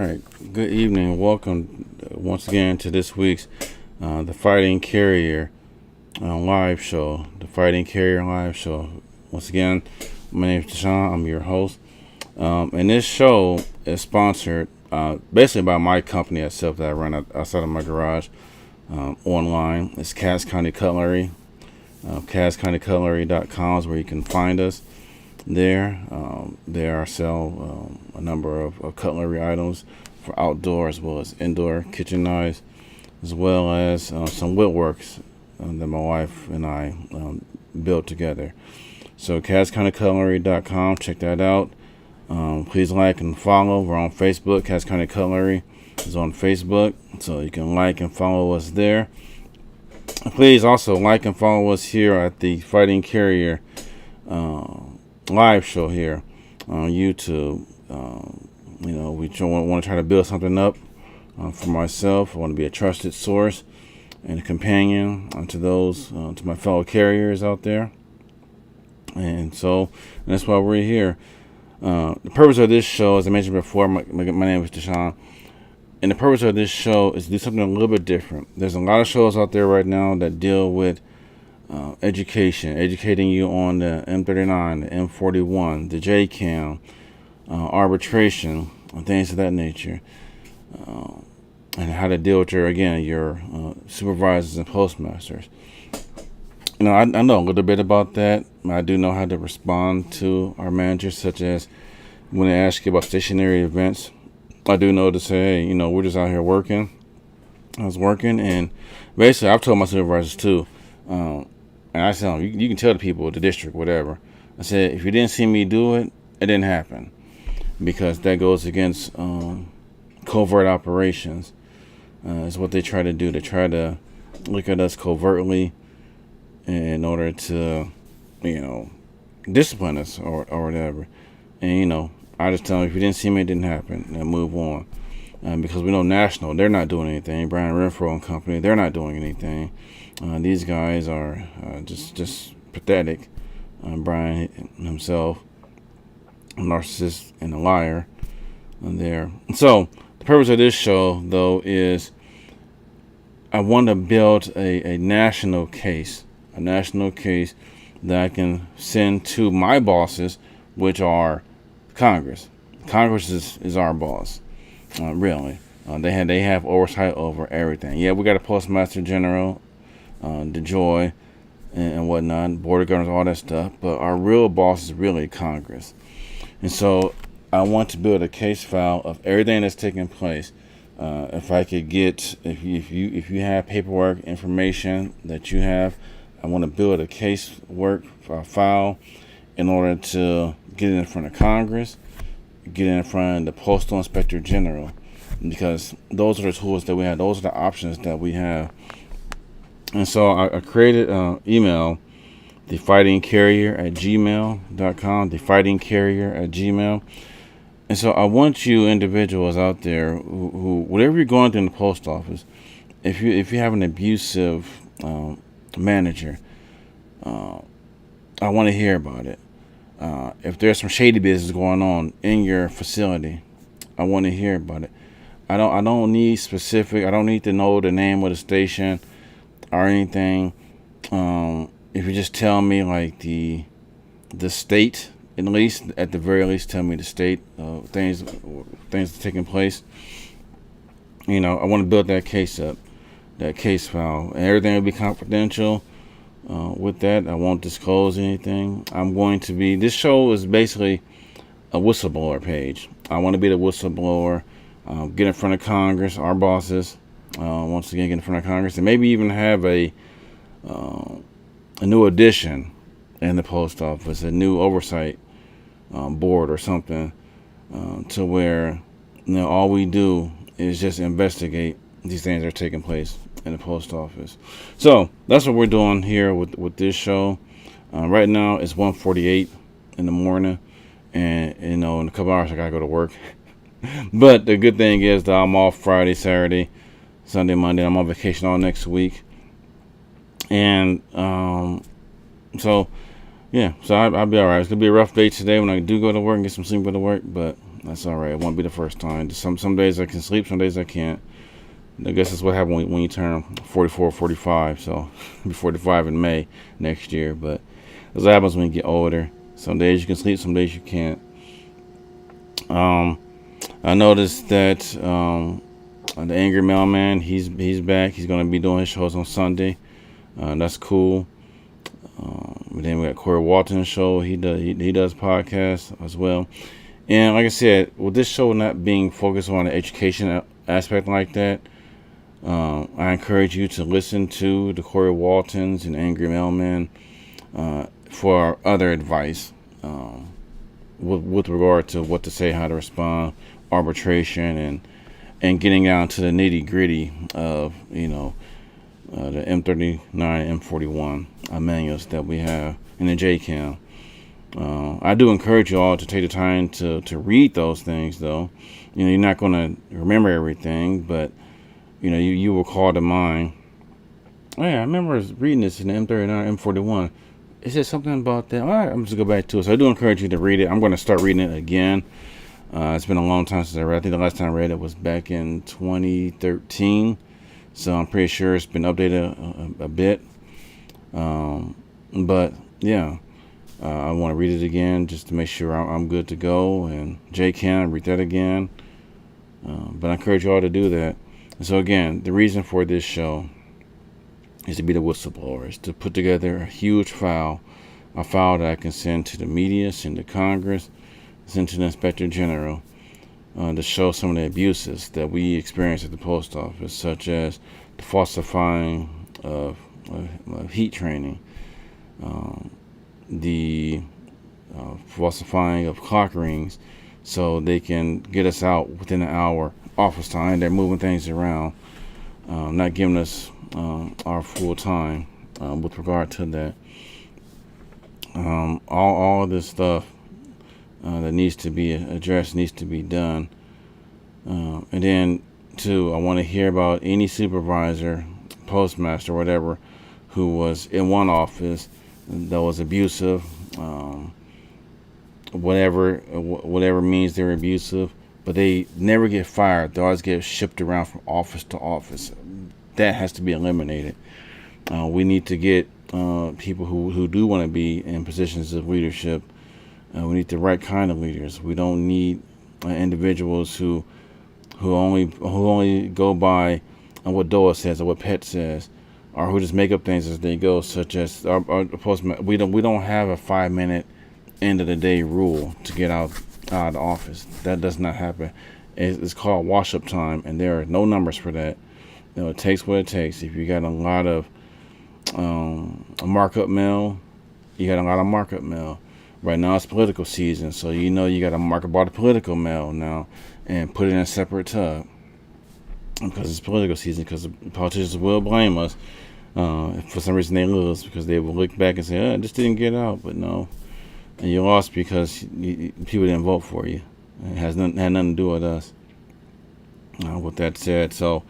right. Good evening. Welcome once again to this week's The Fighting Carrier live show. The Fighting Carrier live show. Once again, my name is Deshaun. I'm your host. And this show is sponsored basically by my company itself that I run outside of my garage online. It's Cass County Cutlery. CassCountyCutlery.com is where you can find us. There sell a number of cutlery items for outdoor as well as indoor kitchen knives, as well as some woodworks that my wife and I built together. So CassCountyCutlery.com, check that out. Please like and follow. We're on Facebook. Cass County Cutlery is on Facebook, so you can like and follow us there. Please also like and follow us here at the Fighting Carrier live show here on YouTube. We want to try to build something up for myself. I want to be a trusted source and a companion to those, to my fellow carriers out there. And that's why we're here. The purpose of this show, as I mentioned before, my name is Deshaun. And the purpose of this show is to do something a little bit different. There's a lot of shows out there right now that deal with educating you on the M39, the M41, the JCAM, arbitration, and things of that nature, and how to deal with your supervisors and postmasters. I know a little bit about that. I do know how to respond to our managers, such as when they ask you about stationary events. I do know to say, hey, we're just out here working. I was working, and basically I've told my supervisors too, and I said, you can tell the people at the district, whatever. I said, if you didn't see me do it, it didn't happen, because that goes against covert operations. Is what they try to do. They try to look at us covertly in order to, discipline us or whatever. And, I just tell them, if you didn't see me, it didn't happen, and move on. Because we know National, they're not doing anything. Brian Renfro and company, they're not doing anything. These guys are just pathetic. Brian himself, a narcissist and a liar, there. So the purpose of this show, though, is I want to build a national case, that I can send to my bosses, which are Congress. Congress is our boss, really. They have oversight over everything. Yeah, we got a Postmaster General, DeJoy, and whatnot, Board of Governors, all that stuff. But our real boss is really Congress. And so I want to build a case file of everything that's taking place. If I could get, if you have paperwork, information that you have, I want to build a casework file in order to get it in front of Congress, get it in front of the Postal Inspector General, because those are the tools that we have. Those are the options that we have. And so I created email, thefightingcarrier@gmail.com, thefightingcarrier@gmail. And so I want you individuals out there who whatever you're going through in the post office, if you have an abusive manager, I want to hear about it. If there's some shady business going on in your facility, I want to hear about it. I don't need specific. I don't need to know the name of the station or anything. If you just tell me like the state, at the very least, tell me the state things that's taking place. I want to build that case up, that case file, and everything will be confidential. With that, I won't disclose anything. This show is basically a whistleblower page. I want to be the whistleblower, get in front of Congress, our bosses, once again, get in front of Congress, and maybe even have a new addition in the post office, a new oversight board or something, to where all we do is just investigate these things that are taking place in the post office. So that's what we're doing here with this show. Right now it's 1:48 in the morning, and in a couple hours I gotta go to work. But the good thing is that I'm off Friday, Saturday, Sunday, Monday. I'm on vacation all next week, and so I'll be all right. It's gonna be a rough day today when I do go to work and get some sleep go to work, but That's all right. It won't be the first time. Some days I can sleep, some days I can't. I guess that's what happens when you turn 44, 45. So I'll be 45 in May next year. But that's what happens when you get older. Some days you can sleep, some days you can't. Um, I noticed that the Angry Mailman, he's back. He's going to be doing his shows on Sunday. That's cool. Then we got Corey Walton's show. He does podcasts as well. And like I said, with this show not being focused on the education aspect like that, I encourage you to listen to the Corey Waltons and Angry Mailman for other advice with regard to what to say, how to respond, arbitration, and getting down to the nitty gritty of the M39 and M41 manuals that we have in the JCAM. I do encourage you all to take the time to read those things, though. You're not going to remember everything, but you will call to mind. Oh yeah, I remember reading this in the M39, M41. It said something about that. All right, I'm just going to go back to it. So I do encourage you to read it. I'm going to start reading it again. It's been a long time since I read it. I think the last time I read it was back in 2013. So I'm pretty sure it's been updated a bit. But yeah, I want to read it again just to make sure I'm good to go. And Jay can read that again. But I encourage you all to do that. And so again, the reason for this show is to be the whistleblower, is to put together a huge file, a file that I can send to the media, send to Congress, send to the Inspector General, to show some of the abuses that we experience at the post office, such as the falsifying of heat training, the falsifying of clock rings, so they can get us out within an hour office time. They're moving things around, not giving us our full time with regard to that. All of this stuff that needs to be addressed needs to be done. And then, too, I want to hear about any supervisor, postmaster, whatever, who was in one office that was abusive, whatever means they're abusive, but they never get fired. They always get shipped around from office to office. That has to be eliminated. We need to get people who do want to be in positions of leadership. We need the right kind of leaders. We don't need individuals who only go by what DOA says or what PET says, or who just make up things as they go, such as our postman. We don't have a 5-minute end of the day rule to get out of the office. That does not happen. It's called wash up time, and there are no numbers for that. It takes what it takes. If you got a lot of markup mail, you got a lot of markup mail. Right now it's political season, so you got to mark up all the political mail now and put it in a separate tub because it's political season. Because the politicians will blame us if for some reason they lose, because they will look back and say, "This didn't get out," but no, and you lost because people didn't vote for you. It had nothing to do with us. With that said, so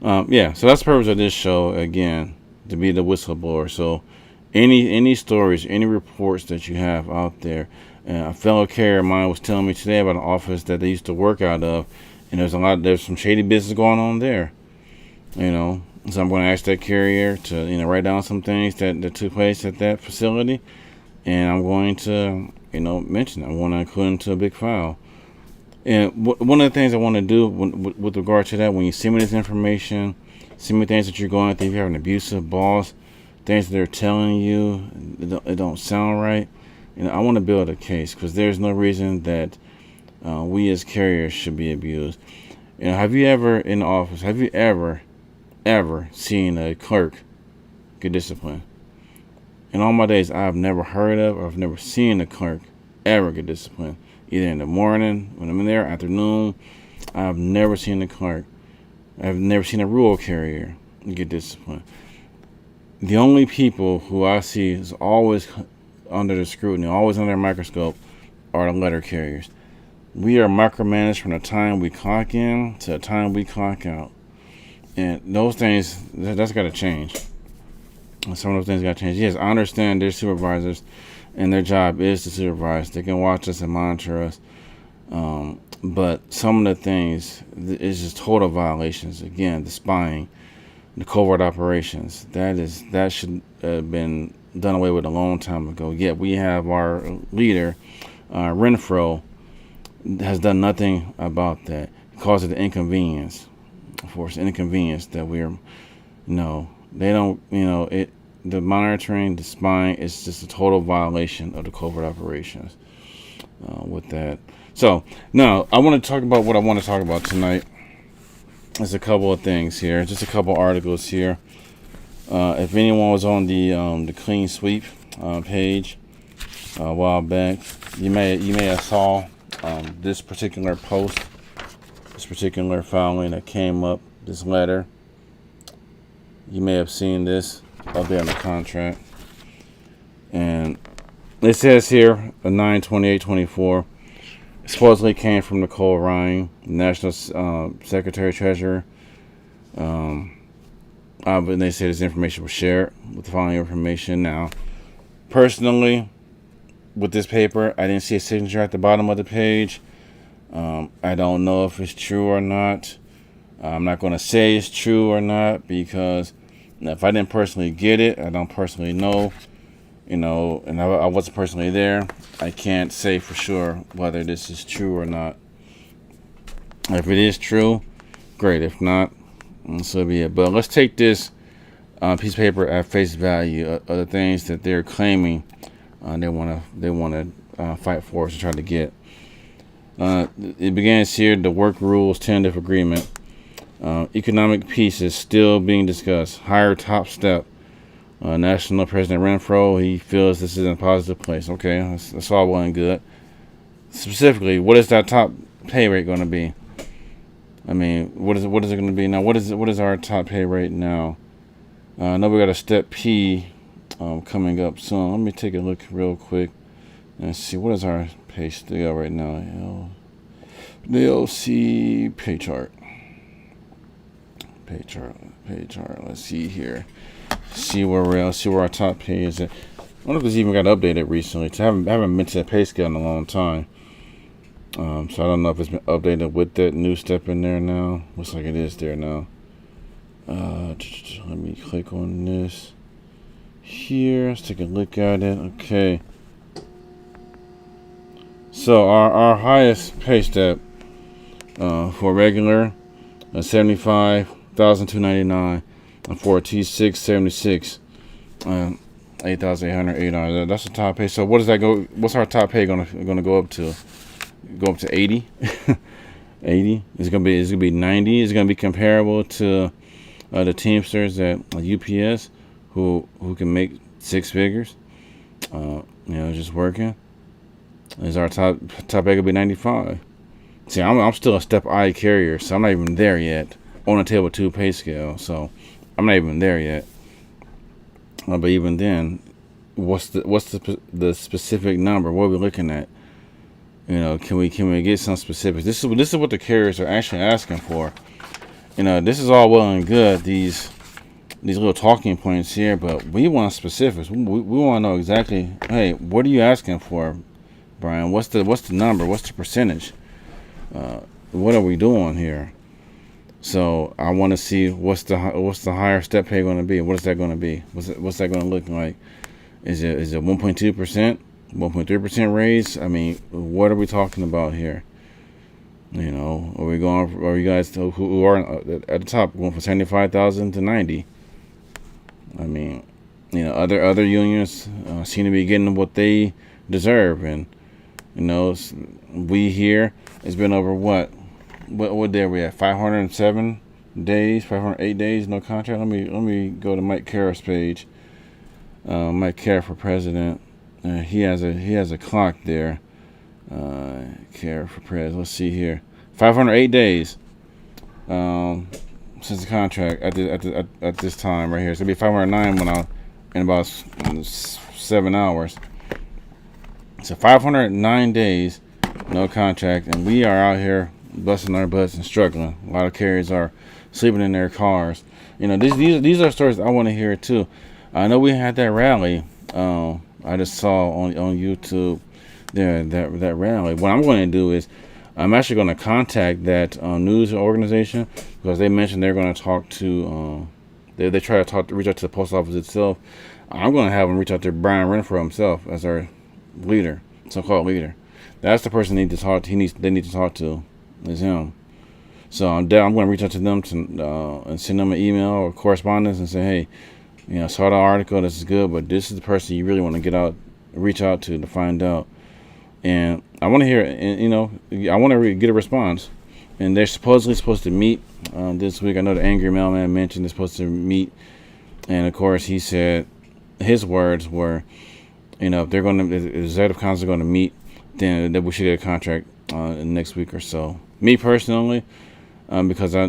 so that's the purpose of this show, again, to be the whistleblower. So any stories, any reports that you have out there. A fellow carrier of mine was telling me today about an office that they used to work out of, and there's some shady business going on there. So I'm going to ask that carrier to write down some things that took place at that facility, and I'm going to mention it. I want to include it into a big file. And one of the things I want to do with regard to that, when you send me this information, send me things that you're going through, if you have an abusive boss, things that they're telling you, it don't sound right. I want to build a case, because there's no reason that we as carriers should be abused. Have you ever in the office, have you ever seen a clerk get disciplined? In all my days, I've never heard of or I've never seen a clerk ever get disciplined. Either in the morning, when I'm in there, afternoon. I've never seen a clerk. I've never seen a rural carrier get disciplined. The only people who I see is always under the scrutiny, always under a microscope, are the letter carriers. We are micromanaged from the time we clock in to the time we clock out. And those things, that's got to change. Some of those things got to change. Yes, I understand they're supervisors, and their job is to supervise. They can watch us and monitor us. But some of the things is just total violations. Again, the spying, the covert operations. That should have been done away with a long time ago. Yet we have our leader, Renfro, has done nothing about that. It caused it an inconvenience. For us, inconvenience that we're, they don't, it. The monitoring, the spying, is just a total violation of the covert operations. With that, so now I want to talk about what I want to talk about tonight. There's a couple of things here, just a couple articles here. If anyone was on the Clean Sweep page a while back, you may have saw this particular post, this particular filing that came up, this letter. You may have seen this up there in the contract, and it says here, a 9/28/24, supposedly came from Nicole Ryan, National Secretary Treasurer. And they say this information was shared with the following information. Now, personally, with this paper, I didn't see a signature at the bottom of the page. I don't know if it's true or not. I'm not going to say it's true or not, because if I didn't personally get it, I don't personally know, and I wasn't personally there, I can't say for sure whether this is true or not. If it is true, great. If not, so be it. But let's take this piece of paper at face value of the things that they're claiming they want to fight for us to try to get. It begins here. The work rules tentative agreement. Economic peace is still being discussed. Higher top step. National President Renfro, he feels this is in a positive place. Okay, that's all well and good. Specifically, what is that top pay rate going to be? I mean, what is it going to be now? What is our top pay rate now? I know we got a step P coming up soon. Let me take a look real quick and see what is our pay scale right now. The LC pay chart. Pay chart. Let's see here. See where we're at. See where our top pay is at. I wonder if this even got updated recently. I haven't mentioned that pay scale in a long time. So I don't know if it's been updated with that new step in there now. Looks like it is there now. Let me click on this here. Let's take a look at it. Okay. So our highest pay step for regular, 75,299, and for a T6, 76, 8,808. That's the top pay. So what does that go? What's our top pay gonna go up to? Go up to 80. 80. It's gonna be 90. It's gonna be comparable to the Teamsters at UPS, who can make six figures. Just working. Is our top pay gonna be 95? See, I'm still a step I carrier, so I'm not even there yet on a table 2 pay scale. So I'm not even there yet. But even then, what's the specific number? What are we looking at? Can we get some specifics? This is what the carriers are actually asking for. This is all well and good, these little talking points here, but we want specifics. We want to know exactly. Hey, what are you asking for, Brian? What's the number? What's the percentage? What are we doing here? So I want to see what's the higher step pay going to be? What is that going to be? What's that going to look like? Is it 1.2%? 1.3% raise? I mean, what are we talking about here? Are you guys who are at the top going from 75,000 to 90? I mean, other unions seem to be getting what they deserve, and we here, it's been over what day are we at? 507 days, 508 days, no contract. Let me go to Mike Carey's page. Mike Carey for president. He has a clock there. Care for Prez. Let's see here. 508 days since the contract at this time right here. So it'll be 509 in about 7 hours. So 509 days, no contract, and we are out here busting our butts and struggling. A lot of carriers are sleeping in their cars. These are stories I want to hear too. I know we had that rally. I just saw on YouTube there that rally. What I'm going to do is I'm actually going to contact that news organization because they mentioned they're going to talk to. They try to reach out to the post office itself. I'm going to have them reach out to Brian Renfro himself as our leader, so-called leader. That's the person they need to talk to. They need to talk to is him. So I'm going to reach out to them and send them an email or correspondence and say, hey, saw the article. This is good, but this is the person you really want to reach out to find out. And I want to hear, I want to get a response. And they're supposedly supposed to meet this week. I know the Angry Mailman mentioned they're supposed to meet. And of course, he said his words were, if they're the executive council are going to meet, then that we should get a contract next week or so. Me personally, because I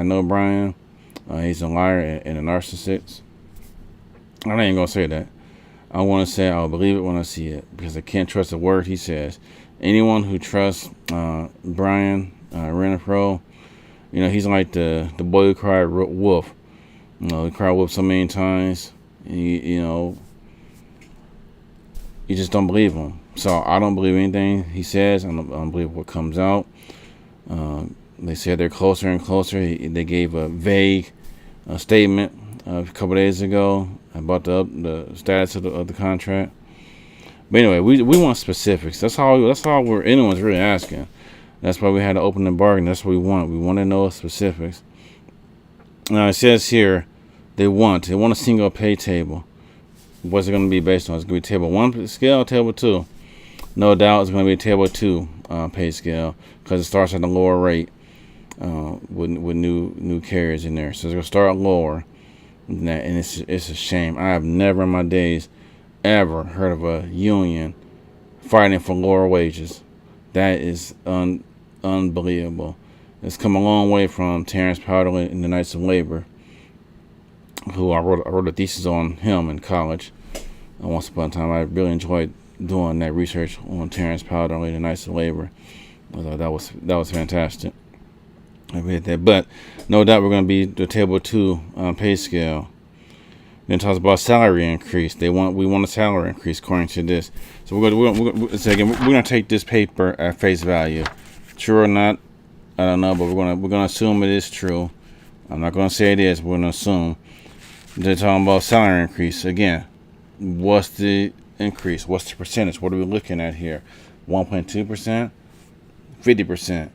know Brian, he's a liar and a narcissist. I'm not even gonna say that. I want to say I'll believe it when I see it because I can't trust a word he says. Anyone who trusts Brian Renfro, he's like the boy who cried wolf. He cried wolf so many times. You just don't believe him. So I don't believe anything he says. I don't believe what comes out. They said they're closer and closer. They gave a vague statement a couple days ago about the status of the contract. But anyway, we want specifics. That's all anyone's really asking. That's why we had to open the bargain. That's what we want. We want to know specifics. Now it says here they want a single pay table. What's it going to be based on? It's going to be table 1 scale, table 2. No doubt it's going to be a table 2 pay scale because it starts at a lower rate with new carriers in there. So it's going to start lower. And it's a shame. I have never in my days ever heard of a union fighting for lower wages. That is unbelievable. It's come a long way from Terrence Powderly in the Knights of Labor, who I wrote a thesis on him in college. Once upon a time, I really enjoyed doing that research on Terrence Powderly and the Knights of Labor. I thought that was fantastic. But no doubt we're going to be the table 2 pay scale. Then it talks about salary increase. We want a salary increase according to this. So we're going to take this paper at face value. True or not, I don't know, but we're going to assume it is true. I'm not going to say it is. We're going to assume they're talking about salary increase again. What's the increase? What's the percentage? What are we looking at here? 1.2%, 50%.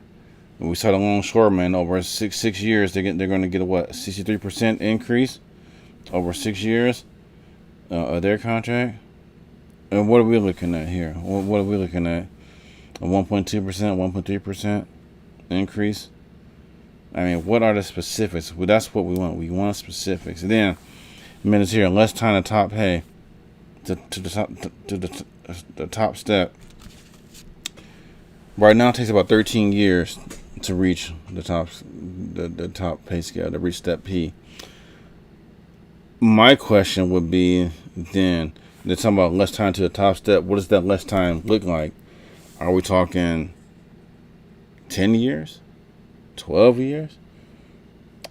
We saw the longshoremen over six years. They're going to get a 63% increase over 6 years of their contract. And what are we looking at here? What are we looking at? A 1.2%, 1.3% increase. I mean, what are the specifics? Well, that's what we want. We want specifics. And then, minutes here. Less time to top pay to the top step. Right now, it takes about 13 years to reach the top pay scale, to reach step P. My question would be then, they're talking about less time to the top step. What does that less time look like? Are we talking 10 years? 12 years?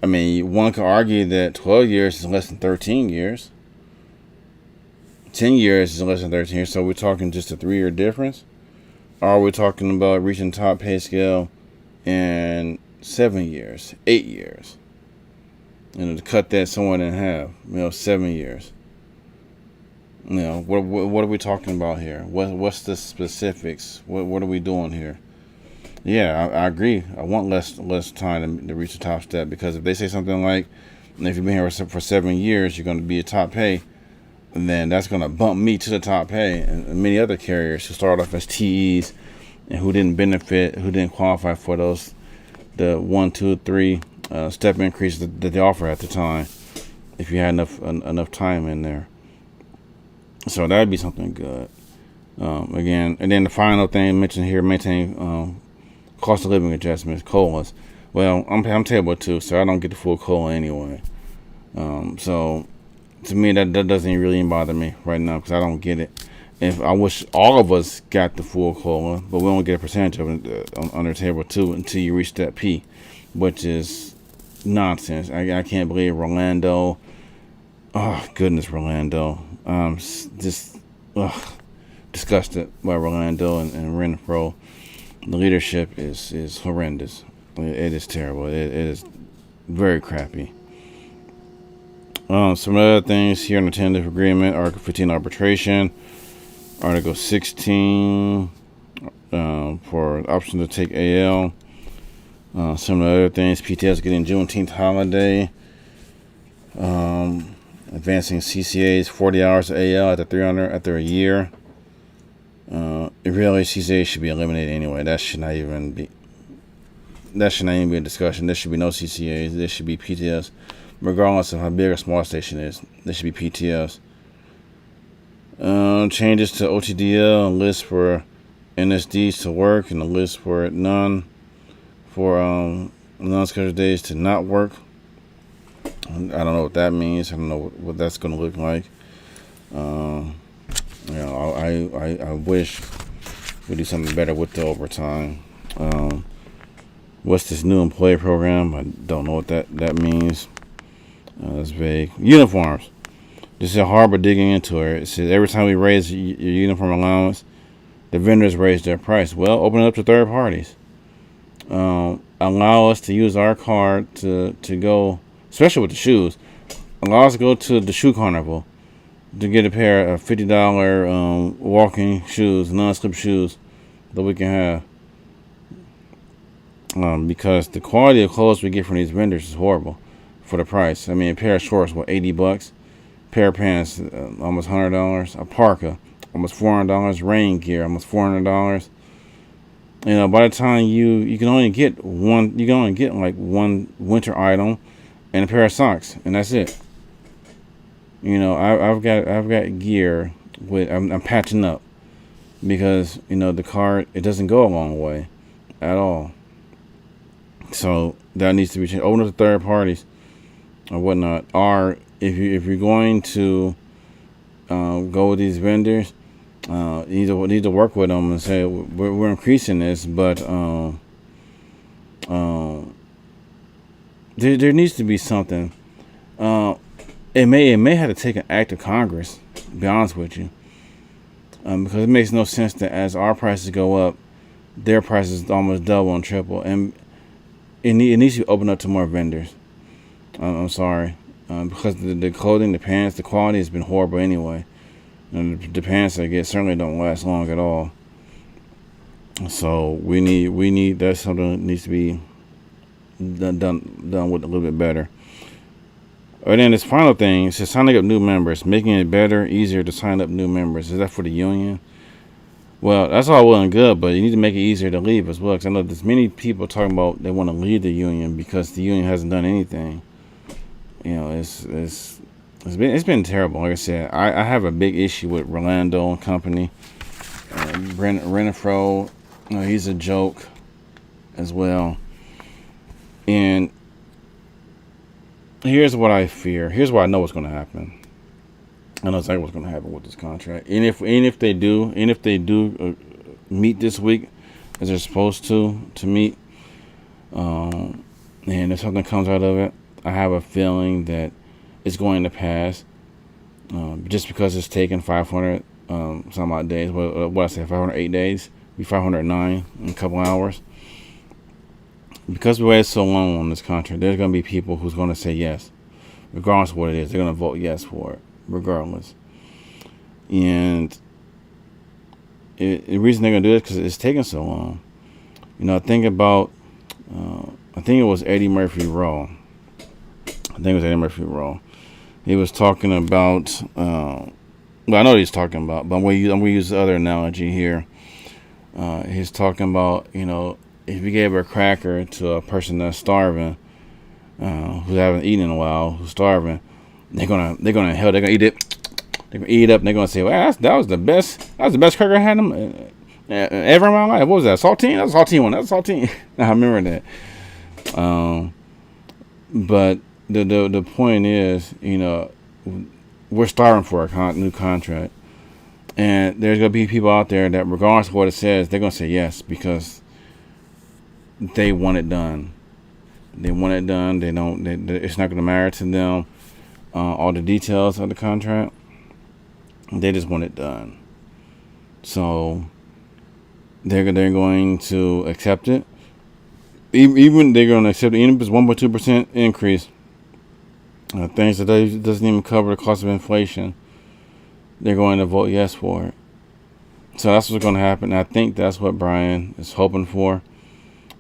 I mean, one could argue that 12 years is less than 13 years. 10 years is less than 13 years. So we're talking just a 3-year difference? Or are we talking about reaching top pay scale in 7 years, 8 years? To cut that somewhat in half, 7 years. What are we talking about here? What's the specifics? What are we doing here? Yeah, I agree. I want less time to reach the top step, because if they say something like, if you've been here for 7 years, you're going to be a top pay, then that's going to bump me to the top pay, and many other carriers who started off as TEs and who didn't benefit, who didn't qualify for the 1, 2, 3 step increase that they offer at the time, if you had enough time in there. So that would be something good. Again, and then the final thing mentioned here, maintain cost of living adjustments, COLAs. Well, I'm table 2, so I don't get the full COLA anyway. So to me, that doesn't really bother me right now, because I don't get it. If I wish all of us got the full COLA, but we only get a percentage of it under table 2 until you reach step P, which is nonsense. I can't believe Rolando. Oh goodness, Rolando. Just disgusted by Rolando and Renfro. The leadership is horrendous. It is terrible. It is very crappy. Some other things here in the tentative agreement: Article 15 arbitration, Article 16 for option to take AL. Some of the other things: PTS getting Juneteenth holiday. Advancing CCA's 40 hours of AL after a year. Really, CCA should be eliminated anyway. That should not even be a discussion. There should be no CCAs. There should be PTS, regardless of how big or small a station is. There should be PTS. Changes to OTDL, a list for NSDs to work and a list for none for non-scheduled days to not work. I don't know what that means. I don't know what that's going to look like. I wish we do something better with the overtime. What's this new employee program? I don't know what that means. It's vague. Uniforms. This is Harbor digging into it. It says every time we raise your uniform allowance, the vendors raise their price. Well, open it up to third parties. Allow us to use our card to go, especially with the shoes. Allow us to go to the shoe carnival to get a pair of $50 walking shoes, non-slip shoes that we can have. Because the quality of clothes we get from these vendors is horrible for the price. I mean, a pair of shorts, $80? A pair of pants, almost $100. A parka, almost $400. Rain gear, almost $400. By the time you can only get like one winter item and a pair of socks, and that's it. I've got gear with I'm patching up because the card, it doesn't go a long way at all. So that needs to be changed. Open up to third parties or whatnot. Or if you're going to go with these vendors, you need to work with them and say we're increasing this, but there needs to be something. It may have to take an act of Congress, to be honest with you, because it makes no sense that as our prices go up, their prices almost double and triple, and it needs to be opened up to more vendors. I'm sorry, because the clothing, the pants, the quality has been horrible anyway. And the pants I get certainly don't last long at all. So we need that's something that needs to be done with a little bit better. And then this final thing is signing up new members, making it better, easier to sign up new members. Is that for the union? Well, that's all well and good, but you need to make it easier to leave as well. Because I know there's many people talking about they want to leave the union because the union hasn't done anything. It's been terrible. Like I said, I have a big issue with Rolando and company. Renfro, he's a joke as well. And here's what I fear. Here's what I know what's going to happen. I know exactly what's going to happen with this contract. And if they do meet this week as they're supposed to meet, and if something comes out of it, I have a feeling that it's going to pass. Just because it's taken 500 some odd days. What I say, 508 days, be 509 in a couple hours. Because we waited so long on this contract, there's going to be people who's going to say yes, regardless of what it is. They're going to vote yes for it, regardless. And the reason they're going to do it is because it's taking so long. Think about, I think it was Eddie Murphy Raw. He was talking about, I know what he's talking about, but I'm going to use the other analogy here. He's talking about, if you gave a cracker to a person that's starving, who haven't eaten in a while, who's starving, they're gonna eat it. They're gonna eat it up. And they're gonna say, "Well, that was the best cracker I had ever in my life." What was that? Saltine? That was a saltine one. That was saltine. I remember that. But the point is, we're starving for a new contract, and there's gonna be people out there that, regardless of what it says, they're gonna say yes because they want it done. They want it done. It's not going to matter to them all the details of the contract. They just want it done. So they're going to accept it. Even they're going to accept it, even if it's 1.2% increase. Things that doesn't even cover the cost of inflation. They're going to vote yes for it. So that's what's going to happen. I think that's what Brian is hoping for.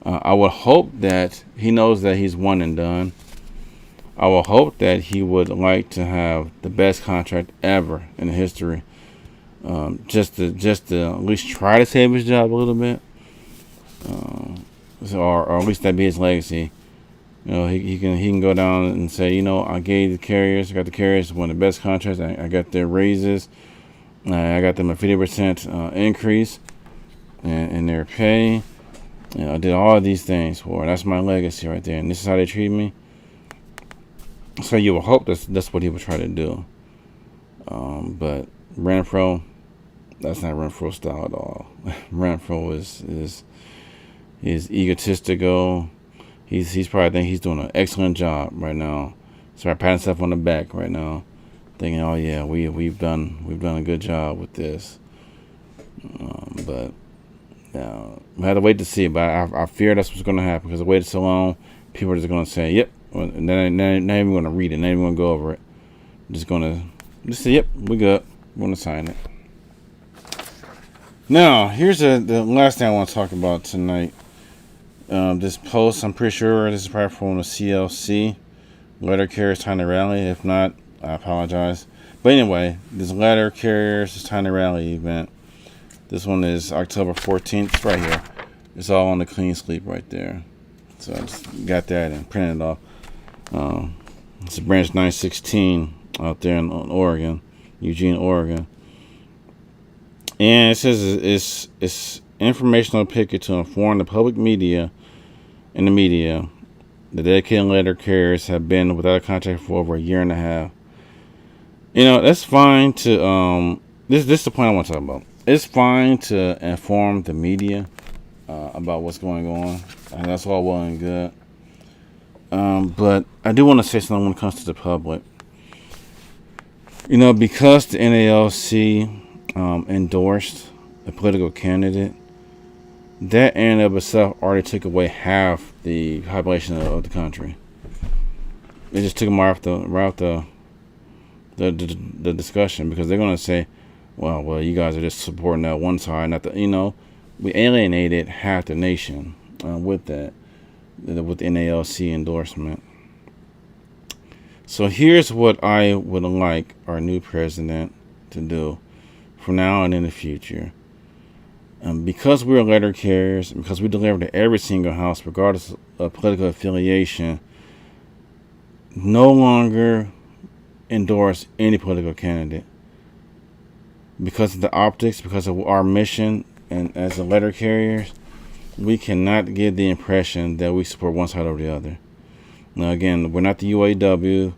I would hope that he knows that he's one and done. I will hope that he would like to have the best contract ever in history. Just to at least try to save his job a little bit. Or at least that be his legacy. He can go down and say, I gave the Carriers, I got the Carriers one of the best contracts. I got their raises. I got them a 50% increase in their pay. I did all of these things for it. That's my legacy right there. And this is how they treat me. So you will hope that's what he would try to do. But Renfro, that's not Renfro style at all. Renfro is egotistical. He's probably think he's doing an excellent job right now. So I pat himself on the back right now, thinking, oh yeah, we've done a good job with this. But we have to wait to see. But I fear that's what's going to happen because I waited so long. People are just going to say, yep, and they're not even going to read it, not even going to go over it. Just going to say, yep, we good. We're going to sign it. Now, here's the last thing I want to talk about tonight. This post, I'm pretty sure this is probably from the CLC. Letter carriers time to rally. If not, I apologize. But anyway, this letter carriers is time to rally event. This one is October 14th. It's right here. It's all on the clean sleep right there. So I just got that and printed it off. It's a branch 916 out there in Oregon, Eugene, Oregon. And it says it's informational picket to inform the public media and the media. The dedicated letter carriers have been without a contract for over a year and a half. That's fine to this is the point I want to talk about. It's fine to inform the media about what's going on, and that's all well and good. But I do want to say something when it comes to the public. Because the NALC endorsed a political candidate, that in and of itself already took away half the population of the country. It just took them right off the discussion, because they're going to say, well, you guys are just supporting that one side, not the, we alienated half the nation with that, with the NALC endorsement. So here's what I would like our new president to do from now and in the future. Because we're letter carriers, because we deliver to every single house, regardless of political affiliation, no longer endorse any political candidate. Because of the optics, because of our mission, and as the letter carriers, we cannot give the impression that we support one side over the other. Now, again, we're not the UAW,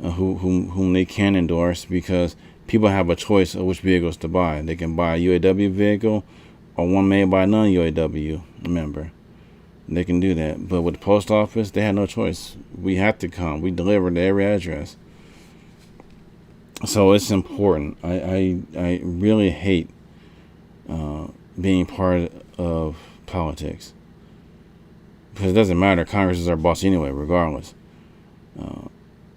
whom they can endorse, because people have a choice of which vehicles to buy. They can buy a UAW vehicle or one made by a non-UAW member. They can do that. But with the post office, they had no choice. We have to come. We deliver to every address. So it's important. I really hate being part of politics, because it doesn't matter. Congress is our boss anyway, regardless.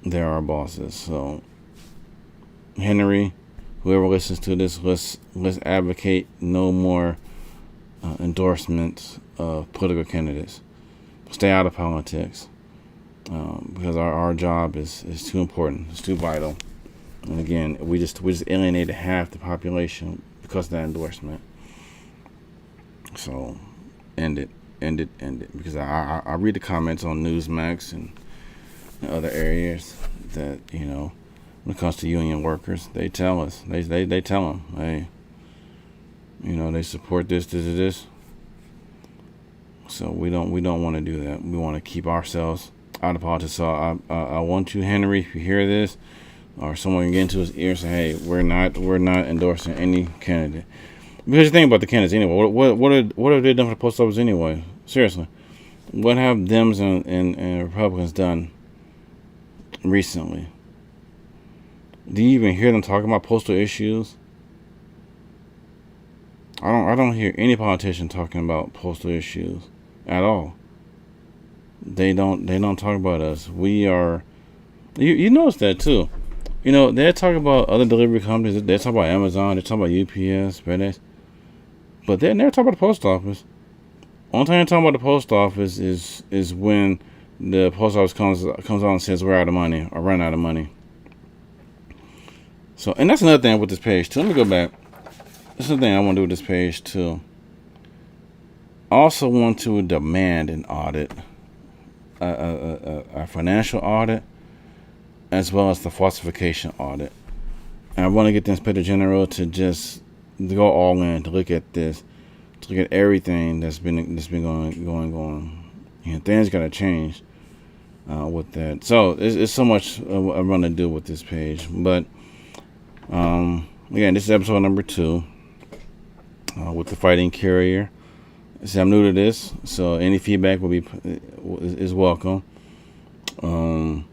They're our bosses. So, Henry, whoever listens to this, let's advocate no more endorsements of political candidates. Stay out of politics, because our job is too important. It's too vital. And again, we just alienated half the population because of that endorsement. So, end it. Because I read the comments on Newsmax and other areas that, when it comes to union workers, they tell us, they tell them, hey, they support this. So we don't want to do that. We want to keep ourselves out of politics. So I want you, Henry, if you hear this, or someone can get into his ear and say, hey, we're not endorsing any candidate. Because you think about the candidates anyway. What have they done for the post office anyway? Seriously. What have Dems and Republicans done recently? Do you even hear them talking about postal issues? I I don't hear any politician talking about postal issues at all. They don't talk about us. We are. You notice that too. They talk about other delivery companies. They talk about Amazon. They talk about UPS, FedEx, but they never talk about the post office. Only time they talk about the post office is when the post office comes out and says we're out of money or run out of money. So, and that's another thing with this page too. Let me go back. This is the thing I want to do with this page too. I also want to demand an audit, a financial audit, as well as the falsification audit. And I want to get the Inspector General to go all in, to look at this, to look at everything that's been going. And things got to change with that. So it's so much I want to do with this page. But again, this is episode number 2 with the Fighting Carrier. See, I'm new to this, so any feedback is welcome. And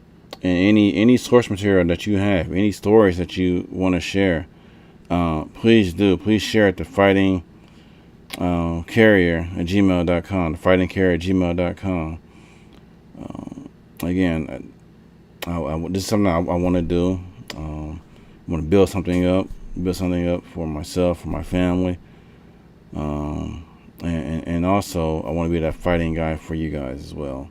any source material that you have, any stories that you want to share, please do. Please share it to Fighting Carrier at gmail.com. The Fighting Carrier at gmail.com. Again, this is something I want to do. I want to build something up for myself, for my family. And also I want to be that fighting guy for you guys as well.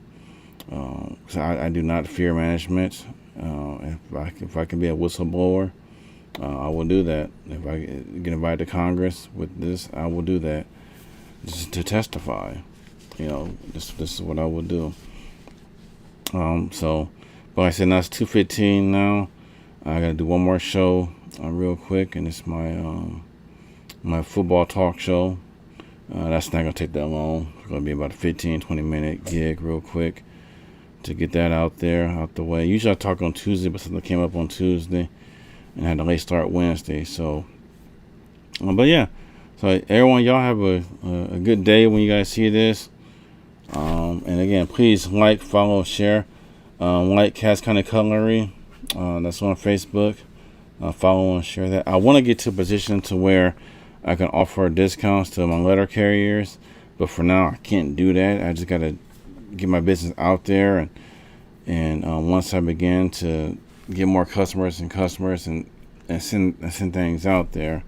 So I do not fear management. If I can be a whistleblower, I will do that. If I get invited to Congress with this, I will do that, just to testify. This is what I will do. So, but like I said, now it's 2:15 now. I gotta do one more show real quick, and it's my football talk show. That's not going to take that long. It's going to be about a 15-20 minute gig real quick to get that out the way. Usually I talk on Tuesday, but something came up on Tuesday and had a late start Wednesday. So, but yeah. So everyone, y'all have a good day when you guys see this. And again, please like, follow, share. Like Cass County Cutlery. That's on Facebook. Follow and share that. I want to get to a position to where I can offer discounts to my letter carriers, but for now I can't do that. I just gotta get my business out there, and once I begin to get more customers and send things out there,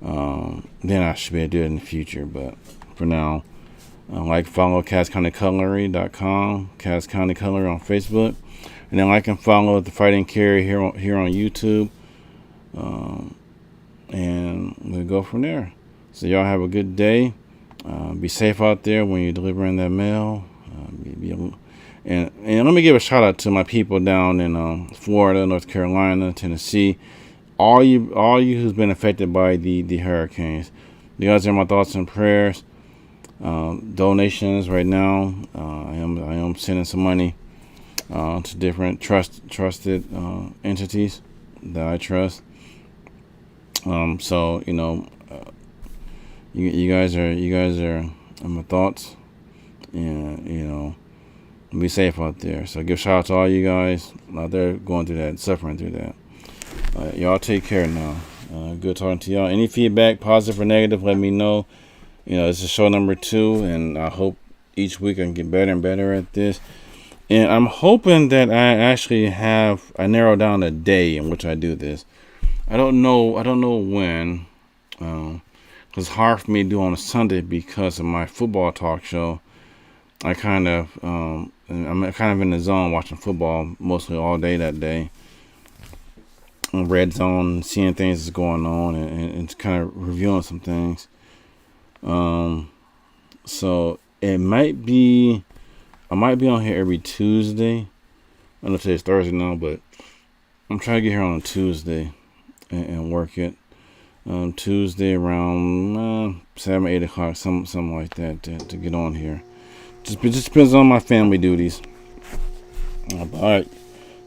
then I should be able to do it in the future. But for now, follow CassCountyCutlery.com, Cass County Cutlery on Facebook, and then like and follow the Fighting Carrier here on YouTube. And we'll go from there. So y'all have a good day. Be safe out there when you're delivering that mail. And let me give a shout out to my people down in Florida, North Carolina, Tennessee. All you who's been affected by the hurricanes. You guys are my thoughts and prayers. Donations right now. I am sending some money to different trusted entities that I trust. So you guys are my thoughts, and be safe out there. So give shout out to all you guys out there going through that, suffering through that. Y'all take care now. Good talking to y'all. Any feedback, positive or negative, let me know. This is show number 2, and I hope each week I can get better and better at this. And I'm hoping that I narrow down a day in which I do this. I don't know when, because it's hard for me to do on a Sunday because of my football talk show. I'm kind of in the zone watching football mostly all day that day. Red zone, seeing things that's going on, and kind of reviewing some things. So I might be on here every Tuesday. I know today's Thursday now, but I'm trying to get here on a Tuesday and work it. Tuesday around 7 or 8 o'clock, something like that, to get on here. Just depends on my family duties. All right,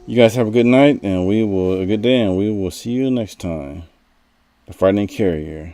you guys have a good night, and a good day, and we will see you next time. The Fighting Carrier.